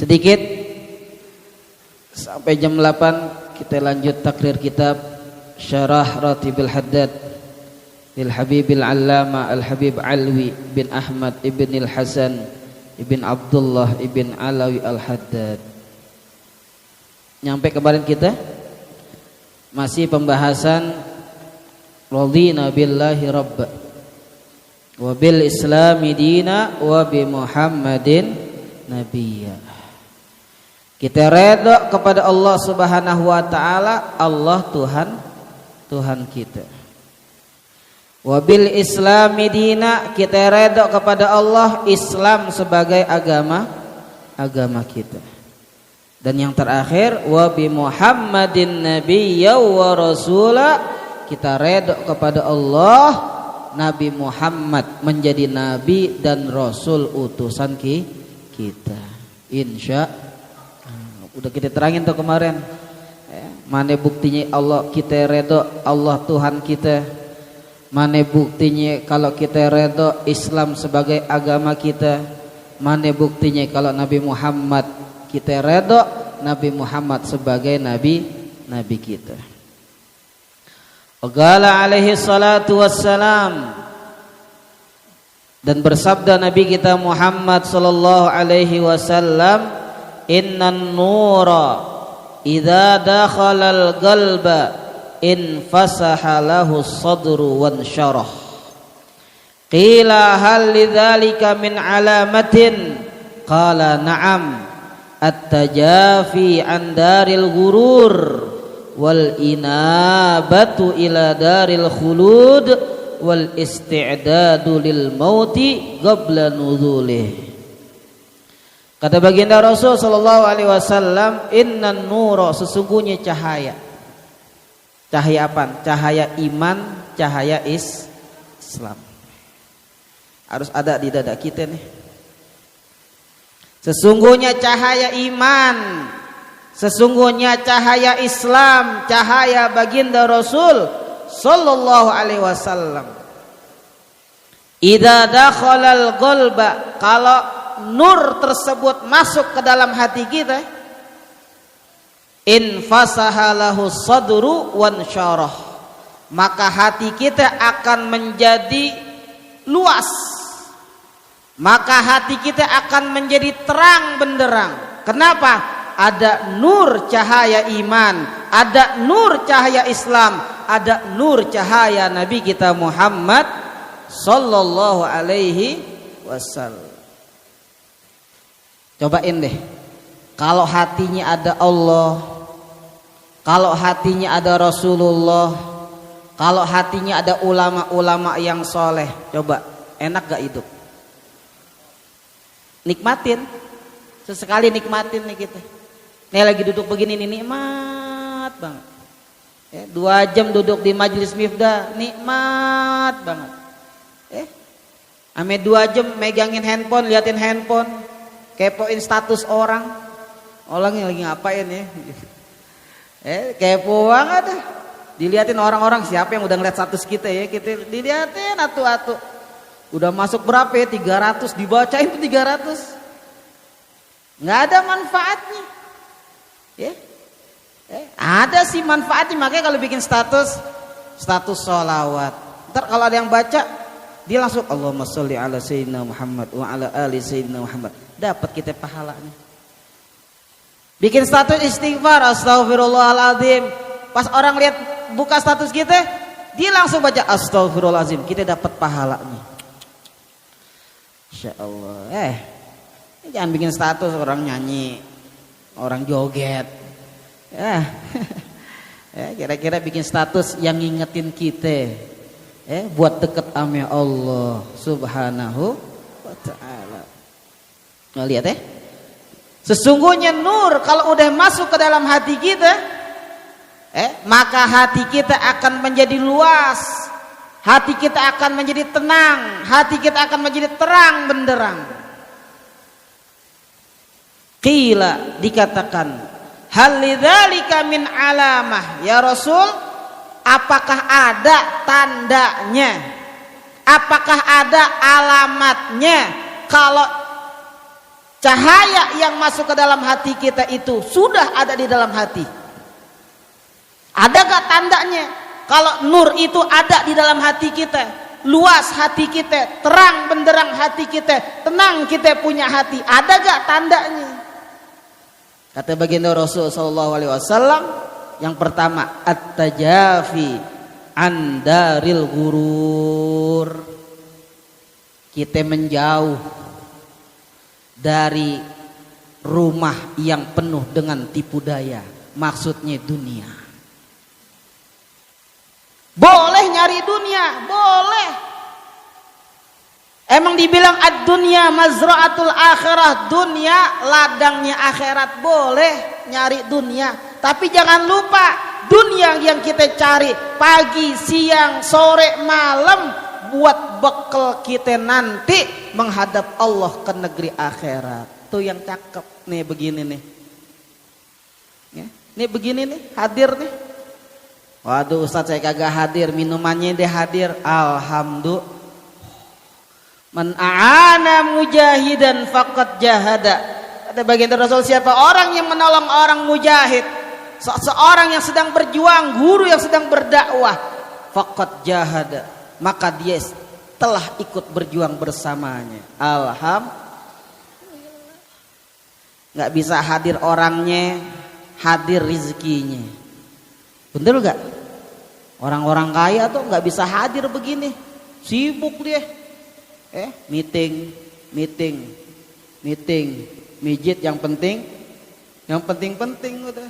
sedikit sampai jam 8 kita lanjut takrir kitab Syarah Ratibil Haddad lil Habibil Allama Al Habib Alwi bin Ahmad ibn Al Hasan ibn Abdullah ibn Alawi Al Haddad. Nyampe kemarin kita masih pembahasan radina billahi rabba wa bil islami dina wa bi Muhammadin nabiyya. Kita redha kepada Allah Subhanahu wa taala, Allah Tuhan kita. Wa bil islami dina, kita redha kepada Allah Islam sebagai agama kita. Dan yang terakhir wa bi Muhammadin nabiyya wa rasula, kita redha kepada Allah Nabi Muhammad menjadi nabi dan rasul utusan kita. Insya udah kita terangin tuh kemarin. Mana buktinya Allah kita redha Allah Tuhan kita? Mana buktinya kalau kita redha Islam sebagai agama kita? Mana buktinya kalau Nabi Muhammad kita redha Nabi Muhammad sebagai nabi kita? Qala alaihi salatu wassalam, dan bersabda Nabi kita Muhammad sallallahu alaihi wasallam, innan nura idza dakhalal qalba infasaha lahu sadru wan syarah. Qila hal lidzalika min alamatin? Qala na'am, at-tajafi an daril ghurur wal inabatu ila daril khulud wal isti'dadu lil mauti qabla nuzulih. Kata baginda Rasul sallallahu alaihi wasallam, innan nura, sesungguhnya cahaya. Cahaya apa? Cahaya iman, cahaya Islam. Harus ada di dada kita nih. Sesungguhnya cahaya iman, sesungguhnya cahaya Islam, cahaya baginda Rasul sallallahu alaihi wasallam. Idza dakhalal qalba, kalau nur tersebut masuk ke dalam hati kita, infasaha lahu sadru wan syarah, maka hati kita akan menjadi luas, maka hati kita akan menjadi terang benderang. Kenapa? Ada nur cahaya iman, ada nur cahaya Islam, ada nur cahaya Nabi kita Muhammad sallallahu alaihi wasallam. Cobain deh, kalau hatinya ada Allah, kalau hatinya ada Rasulullah, kalau hatinya ada ulama-ulama yang soleh, coba enak gak hidup? Nikmatin, sesekali nikmatin nih kita. Nih lagi duduk begini nih, nikmat banget. 2 jam duduk di majelis Mifdah, nikmat banget. Ame 2 jam megangin handphone, liatin handphone, kepoin status orang yang lagi ngapain ya. Kepo banget. Diliatin orang-orang siapa yang udah ngeliat status kita ya, kita diliatin atu-atu. Udah masuk berapa ya? 300, dibacain tuh 300. Nggak ada manfaatnya. Ada sih manfaatnya, makanya kalau bikin status sholawat, ntar kalau ada yang baca dia langsung Allahumma sholli ala sayyidina Muhammad wa ala ali sayyidina Muhammad, dapat kita pahalanya. Bikin status istighfar, astagfirullahaladzim, pas orang lihat buka status kita, dia langsung baca astagfirullahaladzim, kita dapat pahalanya. Insya Allah. Jangan bikin status orang nyanyi, orang joget. Kira-kira bikin status yang ngingetin kita, buat deket sama Allah Subhanahu wa ta'ala. Nah, lihat sesungguhnya nur kalau udah masuk ke dalam hati kita, maka hati kita akan menjadi luas, hati kita akan menjadi tenang, hati kita akan menjadi terang benderang. Qila, dikatakan, hal lidzalika min alamah, ya Rasul, apakah ada tandanya, apakah ada alamatnya kalau Cahaya yang masuk ke dalam hati kita itu sudah ada di dalam hati. Ada gak tandanya? Kalau nur itu ada di dalam hati kita, luas hati kita, terang benderang hati kita, tenang kita punya hati, ada gak tandanya? Kata baginda Rasul sallallahu alaihi wasallam, yang pertama at-tajafi an daril ghurur. Kita menjauh dari rumah yang penuh dengan tipu daya, maksudnya dunia. Boleh nyari dunia, boleh. Emang dibilang ad-dunya mazra'atul akhirah, dunia ladangnya akhirat, boleh nyari dunia. Tapi jangan lupa, dunia yang kita cari pagi, siang, sore, malam buat bekal kita nanti menghadap Allah ke negeri akhirat. Tuh yang cakep nih, begini nih. Ya, nih begini nih, hadir nih. Waduh Ustaz, saya kagak hadir, minumannya dia hadir. Alhamdulillah. Man a'ana mujahidan faqad jahada. Kata baginda Rasul, siapa orang yang menolong orang mujahid, seorang yang sedang berjuang, guru yang sedang berdakwah, faqad jahada, maka dia telah ikut berjuang bersamanya. Alhamdulillah. Nggak bisa hadir orangnya, hadir rezekinya. Bener gak? Orang-orang kaya tuh nggak bisa hadir begini, sibuk dia. Meeting, mijit yang penting udah.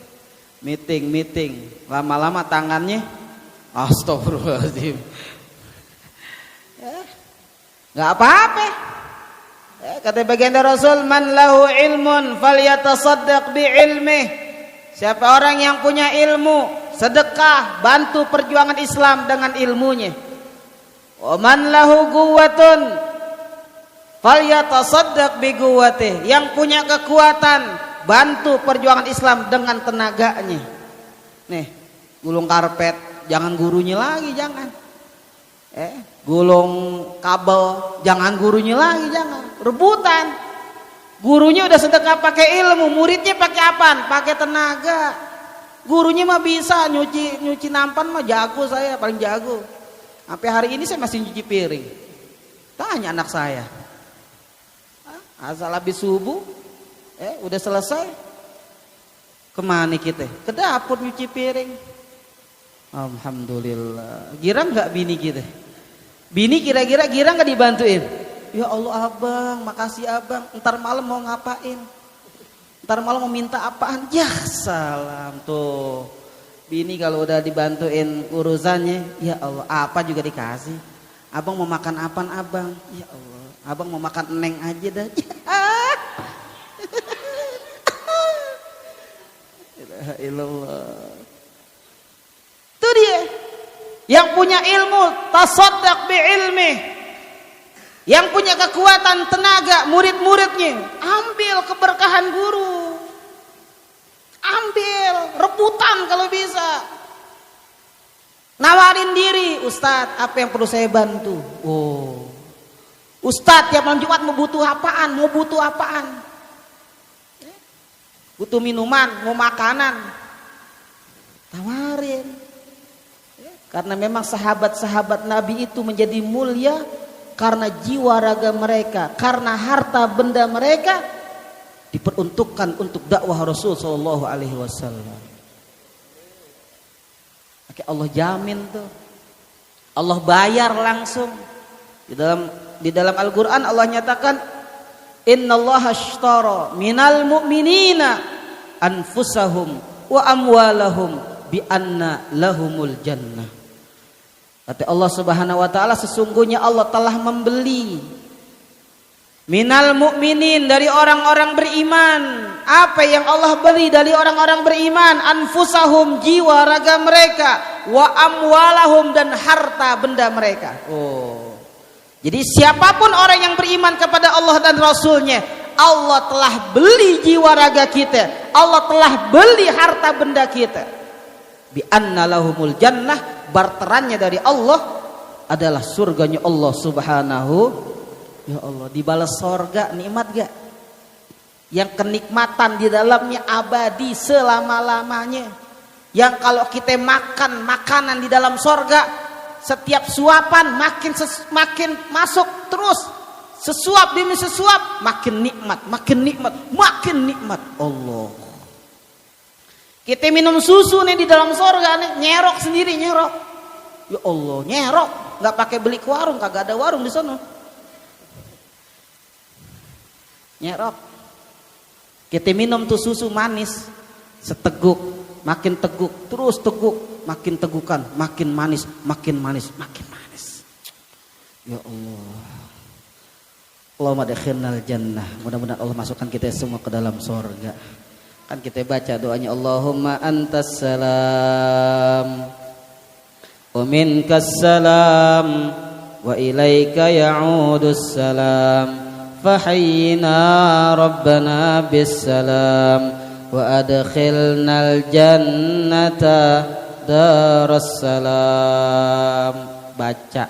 Meeting, lama-lama tangannya, astagfirullahaladzim. Nggak apa-apa. Kata baginda Rasul, man lahu ilmun falyatasaddaq bi ilmih. Siapa orang yang punya ilmu, sedekah, bantu perjuangan Islam dengan ilmunya. Wa man lahu quwwatun falyatasaddaq bi quwwatihi. Yang punya kekuatan, bantu perjuangan Islam dengan tenaganya. Nih, gulung karpet, jangan gurunya lagi, jangan. Gulung kabel, jangan gurunya lagi, jangan. Rebutan. Gurunya udah sedekah pakai ilmu, muridnya pakai apaan? Pakai tenaga. Gurunya mah bisa nyuci nampan mah jago, saya paling jago. Sampai hari ini saya masih nyuci piring. Tanya anak saya. Asal habis subuh, udah selesai. Kemana kita? Ke dapur nyuci piring. Alhamdulillah. Girang nggak bini kita? Bini kira-kira girang nggak dibantuin? Ya Allah abang, makasih abang. Ntar malam mau ngapain? Ntar malam mau minta apaan? Ya salam tuh. Bini kalau udah dibantuin urusannya, ya Allah, apa juga dikasih. Abang mau makan apaan abang? Ya Allah, abang mau makan neng aja dah. Ya ilallah. Itu dia. Yang punya ilmu, tasaddaq bi ilmi. Yang punya kekuatan, tenaga, murid-muridnya, ambil keberkahan guru. Ambil, rebutan kalau bisa. Nawarin diri, Ustadz, apa yang perlu saya bantu? Oh, Ustadz tiap malam Jumat mau butuh apaan? Butuh minuman, mau makanan, tawarin. Karena memang sahabat-sahabat Nabi itu menjadi mulia karena jiwa raga mereka, karena harta benda mereka diperuntukkan untuk dakwah Rasul sallallahu alaihi wasallam. Oke, Allah jamin tuh. Allah bayar langsung. Di dalam Al-Qur'an Allah nyatakan, innallaha ashtara minal mu'minina anfusahum wa amwalahum bi anna lahumul jannah. Kata Allah Subhanahu wa taala, sesungguhnya Allah telah membeli minal mu'minin, dari orang-orang beriman. Apa yang Allah beli dari orang-orang beriman? Anfusahum, jiwa raga mereka, wa amwalahum, dan harta benda mereka. Oh. Jadi siapapun orang yang beriman kepada Allah dan Rasulnya, Allah telah beli jiwa raga kita, Allah telah beli harta benda kita. Bi anna lahumul jannah, barterannya dari Allah adalah surganya Allah Subhanahu. Ya Allah, dibalas sorga, nikmat gak? yang kenikmatan di dalamnya abadi selama-lamanya, yang kalau kita makan makanan di dalam sorga, setiap suapan makin masuk terus, sesuap demi sesuap makin nikmat, makin nikmat, makin nikmat. Allah, kita minum susu nih di dalam sorga nih, nyerok sendiri, nyerok, ya Allah, nyerok, nggak pakai beli ke warung, kagak ada warung di sana, nyerok. Kita minum tuh susu manis, seteguk, makin teguk, terus teguk, makin tegukan, makin manis, makin manis, makin manis. Ya Allah, Allahumma adkhilnal jannah. Mudah-mudahan Allah masukkan kita semua ke dalam surga. Kan kita baca doanya, Allahumma antas salam wa minkas salam wa ilaika ya'udus salam. فحينا ربنا بالسلام وأدخلنا الجنة دار السلام. Baca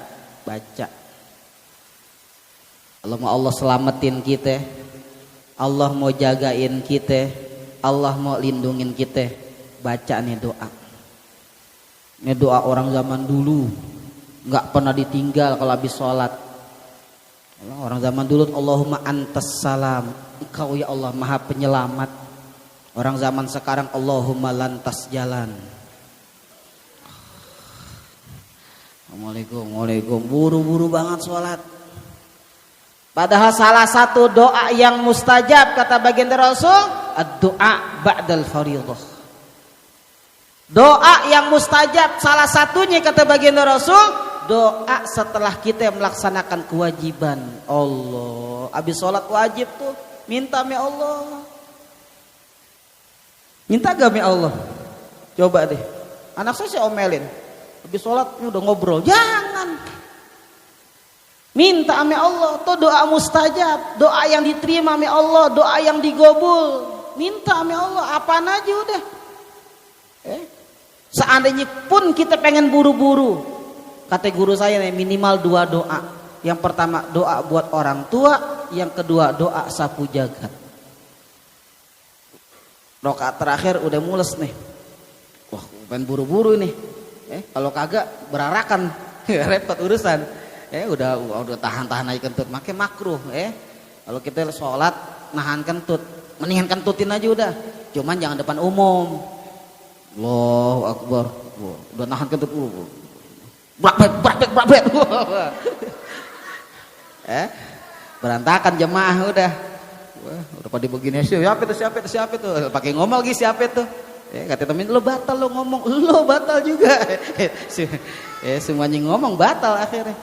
Allah mau Allah selamatin kita, Allah mau jagain kita, Allah mau lindungin kita. Baca nih doa. Ini doa orang zaman dulu, nggak pernah ditinggal kalau habis sholat. Orang zaman dulu, Allahumma antas salam, engkau ya Allah maha penyelamat. Orang zaman sekarang, Allahumma lantas jalan. Assalamualaikum, buru-buru banget sholat. Padahal salah satu doa yang mustajab kata baginda Rasul, ad-doa ba'dal fardhah. Doa yang mustajab salah satunya kata baginda Rasul, doa setelah kita melaksanakan kewajiban. Allah, habis sholat wajib tuh minta ya Allah, minta gak ya Allah? Coba deh, anak saya omelin, habis sholat udah ngobrol, jangan minta ya Allah. Tuh doa mustajab, doa yang diterima ya Allah, doa yang digobul. Minta ya Allah, apaan aja udah. Seandainya pun kita pengen buru-buru, kata guru saya nih, minimal 2 doa. Yang pertama doa buat orang tua, yang kedua doa sapu jagat. Rakaat terakhir udah mules nih, wah pengen buru-buru nih. Kalau kagak berarakan, repot urusan. Udah tahan aja kentut, makin makruh. Kalau kita sholat nahan kentut, mendingan kentutin aja udah. Cuman jangan depan umum. Allahu Akbar, udah nahan kentut. Brak. Berantakan jemaah udah. Udah pada begini, siapa itu? Pakai ngomong lagi siapa itu? Kata temen, lo batal lo ngomong, lo batal juga. Semuanya ngomong batal akhirnya.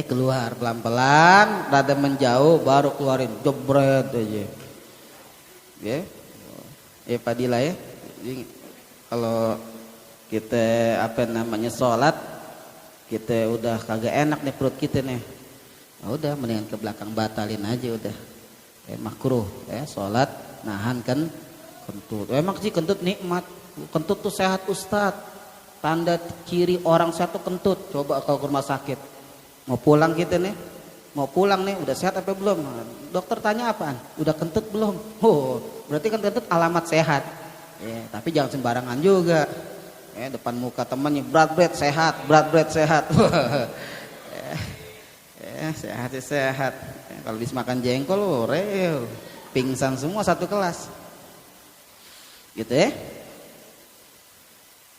Keluar pelan-pelan, rada menjauh, baru keluarin jebret aja. Padilah ya. Jadi, kalau kita sholat, kita udah kagak enak nih perut kita nih, udah mendingan ke belakang, batalin aja udah. Makruh sholat nahan kan kentut. Emang sih kentut nikmat, kentut tuh sehat Ustaz. Tanda ciri orang sehat tuh kentut. Coba kalau ke rumah sakit, mau pulang kita nih, udah sehat apa belum? Dokter tanya apaan? Udah kentut belum? Oh, berarti kan kentut alamat sehat. Tapi jangan sembarangan juga. Depan muka temannya berat sehat. Sehat. Kalau bisa makan jengkol, pingsan semua satu kelas. Gitu ya.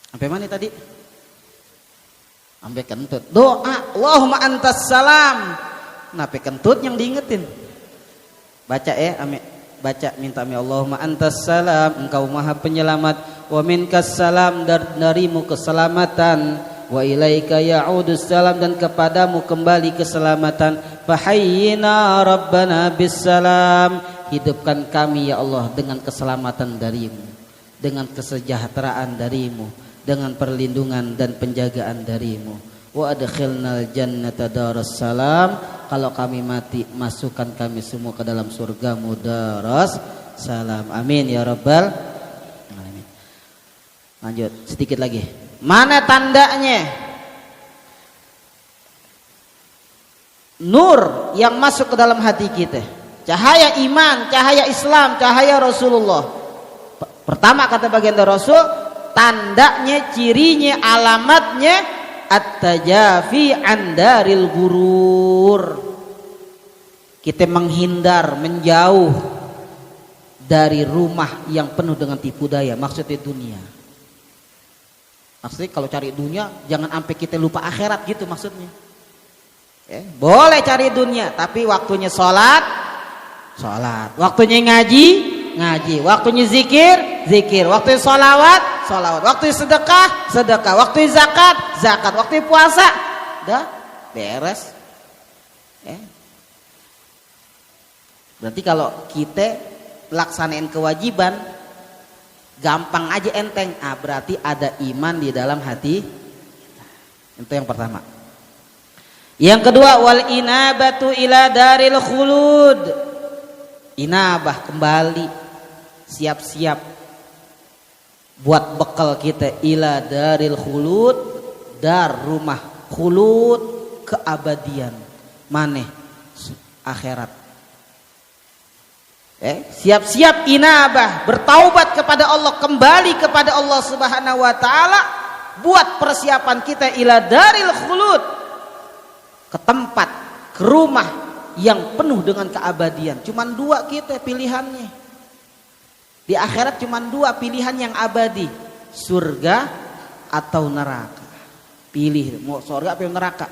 Sampai mana tadi? Sampai kentut. Doa, Allahumma antas salam. Kenapa kentut yang diingetin? Baca baca minta ya Allahumma antas salam, engkau maha penyelamat, wa minkas salam, darimu keselamatan, wa ilaika ya'udus salam, dan kepadamu kembali keselamatan. Fahayyina rabbana bis salam, hidupkan kami ya Allah dengan keselamatan darimu, dengan kesejahteraan darimu, dengan perlindungan dan penjagaan darimu. Wa adkhilnal jannata daras salam, kalau kami mati masukkan kami semua ke dalam surgamu daras salam. Amin ya rabbal alamin. Lanjut sedikit lagi. Mana tandanya nur yang masuk ke dalam hati kita? cahaya iman, cahaya Islam, cahaya Rasulullah. Pertama kata baginda Rasul, tandanya, cirinya, alamatnya at-tajafi an daril gurur. Kita menghindar, menjauh dari rumah yang penuh dengan tipu daya, maksudnya dunia. Maksudnya kalau cari dunia jangan sampai kita lupa akhirat gitu maksudnya. Boleh cari dunia, tapi waktunya sholat, waktunya ngaji, waktunya zikir, waktunya sholawat, waktunya sedekah, waktunya zakat, waktunya puasa, dah beres. Berarti kalau kita laksanain kewajiban gampang aja, enteng, berarti ada iman di dalam hati. Itu yang pertama. Yang kedua, wal inabatu ila daril khulud. Inabah, kembali, siap-siap buat bekal kita ila daril khulud, dar rumah khulud, keabadian. Maneh akhirat. Siap-siap inabah, bertaubat kepada Allah, kembali kepada Allah Subhanahu wa taala, buat persiapan kita ila daril khulud, ke tempat, ke rumah yang penuh dengan keabadian. Cuman dua kita pilihannya. Di akhirat cuman dua pilihan yang abadi, surga atau neraka. Pilih mau surga atau neraka.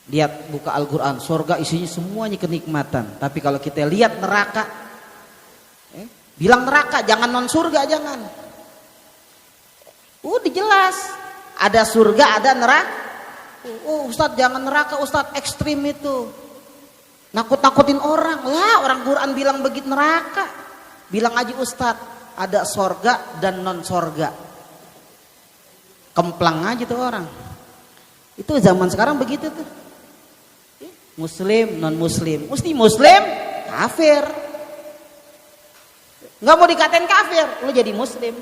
Lihat, buka Al-Quran, surga isinya semuanya kenikmatan. Tapi kalau kita lihat neraka, bilang neraka, jangan non surga, jangan. Udah jelas, ada surga, ada neraka. Ustadz jangan neraka, Ustadz ekstrim itu, nakut-nakutin orang. Lah, orang Quran bilang begitu neraka. Bilang aja Ustadz, ada surga dan non surga. Kemplang aja tuh orang. Itu zaman sekarang begitu tuh. Muslim, non muslim, mesti muslim, kafir. Nggak mau dikatain kafir, lu jadi muslim.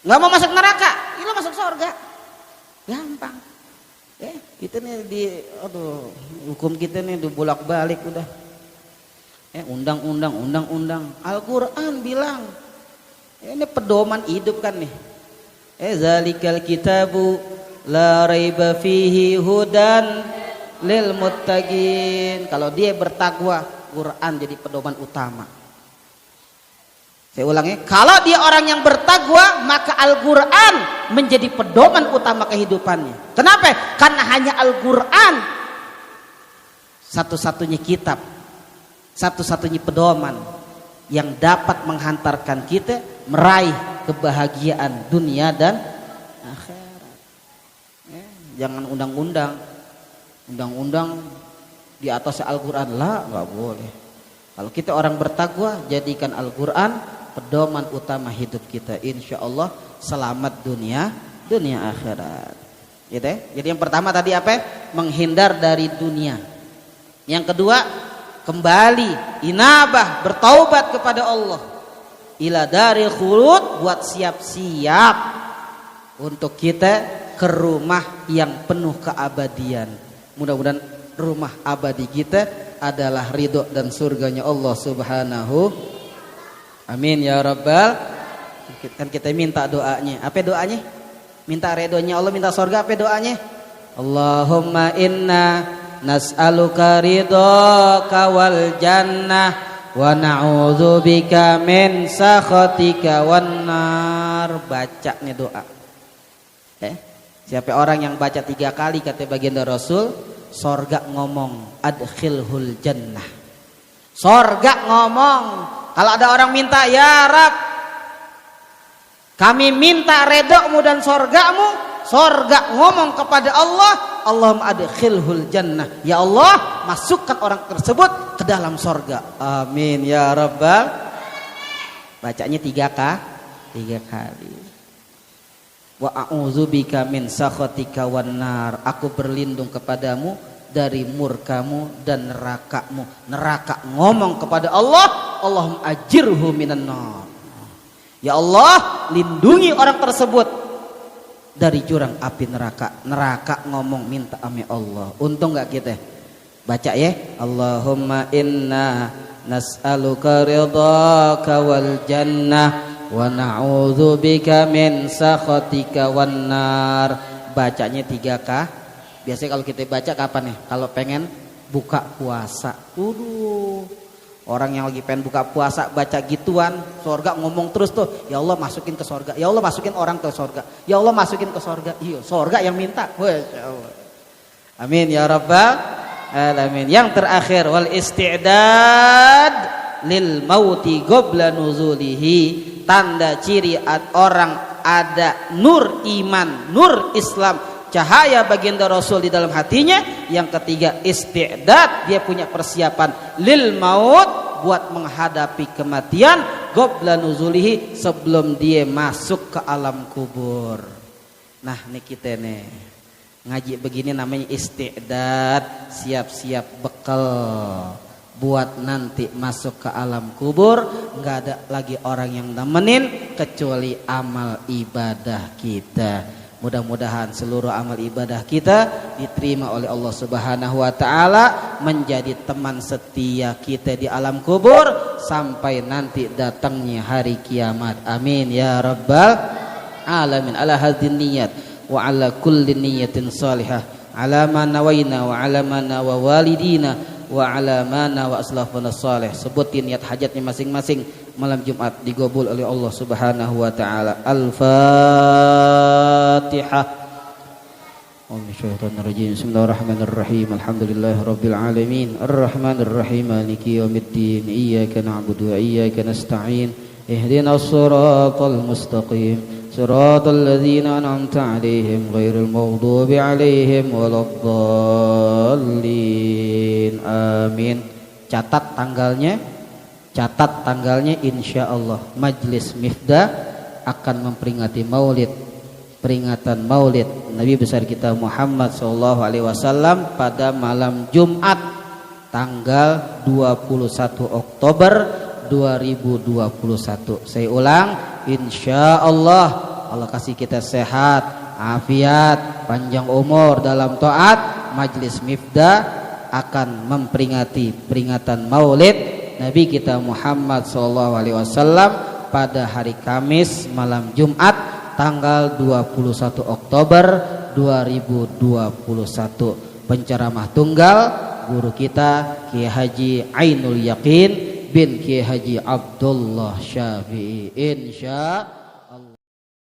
Nggak mau masuk neraka, lu masuk surga. Gampang. Kita nih hukum kita nih dibolak-balik udah. Undang-undang. Al-Quran bilang, ini pedoman hidup kan nih. Zalikal kitabu la raiba fihi hudan lil muttaqin. Kalau dia bertakwa, Quran jadi pedoman utama. Saya ulangi, kalau dia orang yang bertakwa, maka Al-Quran menjadi pedoman utama kehidupannya. Kenapa? Karena hanya Al-Quran satu-satunya kitab, satu-satunya pedoman yang dapat menghantarkan kita meraih kebahagiaan dunia dan akhirat. Jangan undang-undang di atas Al-Quran, lah, nggak boleh. Kalau kita orang bertakwa, jadikan Al-Quran pedoman utama hidup kita. Insya Allah selamat dunia akhirat. Gitu ya? Jadi yang pertama tadi apa? Menghindar dari dunia. Yang kedua, kembali, inabah, bertaubat kepada Allah. Ila daril khulud, buat siap-siap untuk kita ke rumah yang penuh keabadian. Mudah-mudahan rumah abadi kita adalah ridho dan surganya Allah Subhanahu. Amin ya rabbal. Kan kita minta doanya. Apa doanya? Minta ridhonya Allah, minta surga. Apa doanya? Allahumma inna nas'aluka ridhaka wal jannah wa na'udzubika min sakhatika wan nar. Baca nih doa. Siapa orang yang baca 3 kali kata baginda Rasul, sorga ngomong adkhilhul jannah. Sorga ngomong. Kalau ada orang minta, ya Rab, kami minta redomu dan sorgamu. Sorga ngomong kepada Allah, Allahumma adkhilhul jannah. Ya Allah, masukkan orang tersebut ke dalam sorga. Amin ya Rabbal. Bacanya 3 kali. Wa a'udzubika min sakhatika wan nar. Aku berlindung kepadamu dari murkamu dan nerakamu. Neraka ngomong kepada Allah, Allahumma ajirhu minan nar. Ya Allah, lindungi orang tersebut dari jurang api neraka. Neraka ngomong minta ame Allah. Untung enggak kita Baca ya. Allahumma inna nas'aluka ridhaka wal jannah wa na'udzubika min sakhatika wan nar. Bacanya 3 kali. Biasanya kalau kita baca kapan nih? Kalau pengen buka puasa. Orang yang lagi pengen buka puasa baca gituan, surga ngomong terus tuh, ya Allah masukin ke surga, ya Allah masukin orang ke surga, ya Allah masukin ke surga. Iya, surga yang minta. Masya Allah. Amin ya rabbal alamin. Yang terakhir, wal isti'dad lil mauti qabla nuzulihi. Tanda ciri orang ada nur iman, nur Islam, cahaya baginda Rasul di dalam hatinya. Yang ketiga, isti'dad, dia punya persiapan lil maut, buat menghadapi kematian, qabla nuzulihi, sebelum dia masuk ke alam kubur. Nah, nih kita nih ngaji begini namanya isti'dad, siap-siap bekal buat nanti masuk ke alam kubur. Nggak ada lagi orang yang nemenin kecuali amal ibadah kita. Mudah-mudahan seluruh amal ibadah kita diterima oleh Allah Subhanahu wa taala, menjadi teman setia kita di alam kubur sampai nanti datangnya hari kiamat. Amin ya rabbal alamin. Ala hadzin niyat wa ala kulli niyatin salihah, ala ma nawaina wa ala ma nawa walidina wa ala ma nawa aslafuna salih. Sebutin niat hajatnya masing-masing malam Jumat, digabul oleh Allah Subhanahu wa taala. Al-Fatihah. Bismillahirrahmanirrahim. Alhamdulillahirabbil alamin. Arrahmanirrahim. Maliki yaumiddin. Iyyaka na'budu wa iyyaka nasta'in. Ihdinas siratal mustaqim. Siratal ladzina an'amta 'alaihim ghairil maghdubi 'alaihim waladdallin. Amin. Catat tanggalnya insyaallah Majelis Mifdah akan memperingati Maulid, peringatan Maulid Nabi besar kita Muhammad sallallahu alaihi wasallam pada malam Jumat tanggal 21 Oktober 2021. Saya ulang, insyaallah Allah kasih kita sehat, afiat, panjang umur dalam taat. Majelis Mifdah akan memperingati peringatan Maulid Nabi kita Muhammad SAW pada hari Kamis malam Jumat tanggal 21 Oktober 2021. Penceramah tunggal guru kita Kiai Haji Ainul Yakin bin Kiai Haji Abdullah Syafi'i, insya